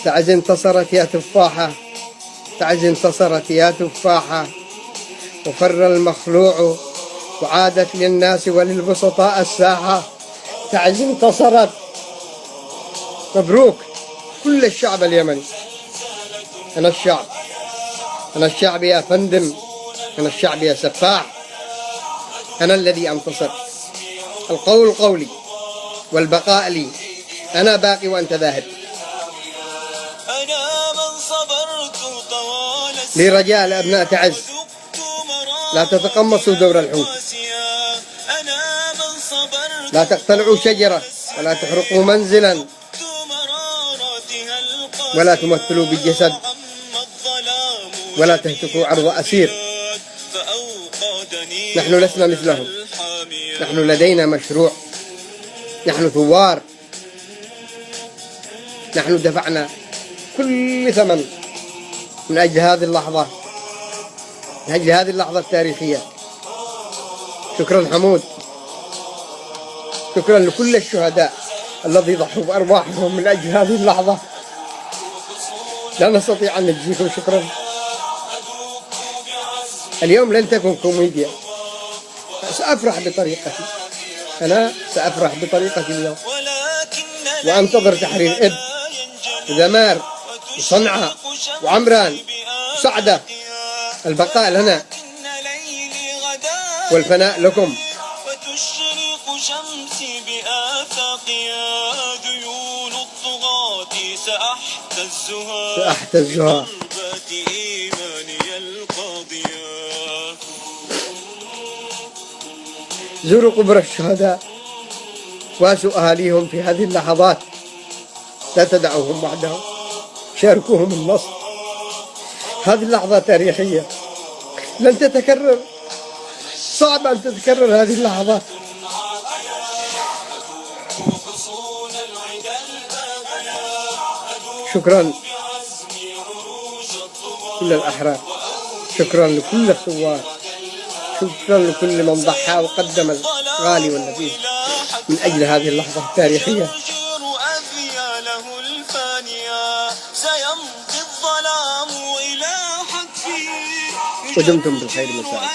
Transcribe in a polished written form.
تعز انتصرت يا تفاحة، تعز انتصرت يا تفاحة، وفر المخلوع وعادت للناس وللبسطاء الساحة. تعز انتصرت. مبروك كل الشعب اليمني. أنا الشعب، أنا الشعب يا فندم، أنا الشعب يا سفاح، أنا الذي أنتصر. القول قولي والبقاء لي، أنا باقي وأنت ذاهب. لي رجاء لأبناء تعز، لا تتقمصوا دور الحوت، لا تقتلعوا شجرة ولا تحرقوا منزلا ولا تمثلوا بالجسد ولا تهتكوا عرض أسير. نحن لسنا مثلهم، نحن لدينا مشروع، نحن ثوار، نحن دفعنا كل ثمن من أجل هذه اللحظة، من أجل هذه اللحظة التاريخية. شكرا حمود، شكرا لكل الشهداء الذين ضحوا بأرواحهم من أجل هذه اللحظة. لا نستطيع أن نجزيكم شكرا. اليوم لن تكن كوميديا، سأفرح بطريقتي، أنا سأفرح بطريقتي اليوم، وأنتظر تحرير إب وذمار وصنعاء وعمران وسعدة. البقاء لنا والفناء لكم. وتشرق شمسي بآفاقها، ذيول الطغاة سأحتزها إيماني القاضية. زوروا قبر الشهداء، واسوا أهاليهم في هذه اللحظات، لا تدعوهم وحدهم، شاركوهم النصر. هذه اللحظة تاريخية لن تتكرر، صعب أن تتكرر هذه اللحظات. شكرا كل الأحرار، شكرا لكل الثوار، شكرا لكل من ضحى وقدم الغالي والنفيس من أجل هذه اللحظة التاريخية. ودمتم بالخير مساء.